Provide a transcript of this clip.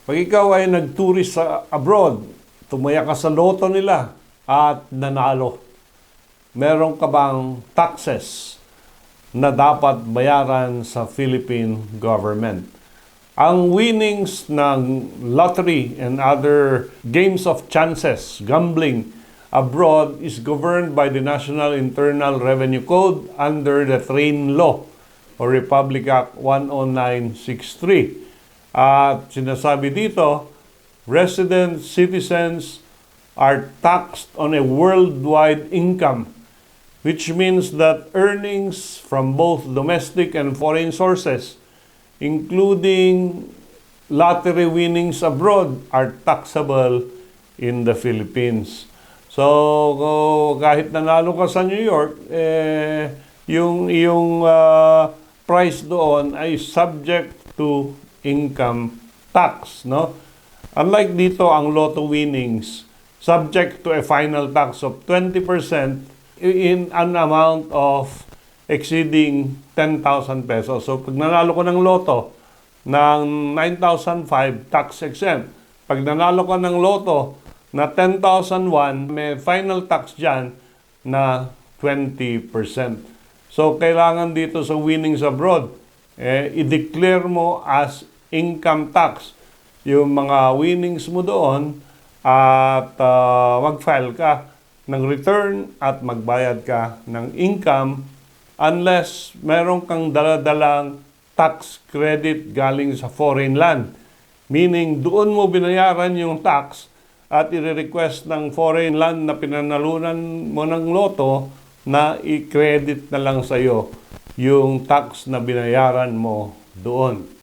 Pag ikaw ay nag-tourist sa abroad, tumaya ka sa loto nila at nanalo, meron ka bang taxes na dapat bayaran sa Philippine government? Ang winnings ng lottery and other games of chances, gambling, abroad is governed by the National Internal Revenue Code under the TRAIN Law or Republic Act 10963. At sinasabi dito, resident citizens are taxed on a worldwide income, which means that earnings from both domestic and foreign sources, including lottery winnings abroad, are taxable in the Philippines. So, kahit nanalo ka sa New York, yung iyong price doon ay subject to income tax, no? Unlike dito, ang lotto winnings, subject to a final tax of 20% in an amount of exceeding 10,000 pesos. So, pag nanalo ko ng loto ng 9,005, tax exempt. Pag nanalo ko ng loto na 10,001, may final tax dyan na 20%. So, kailangan dito sa winnings abroad, i-declare mo as income tax yung mga winnings mo doon at mag-file ka ng return at magbayad ka ng income unless meron kang daladalang tax credit galing sa foreign land. Meaning, doon mo binayaran yung tax at i-request ng foreign land na pinanalunan mo ng loto na i-credit na lang sa'yo yung tax na binayaran mo doon.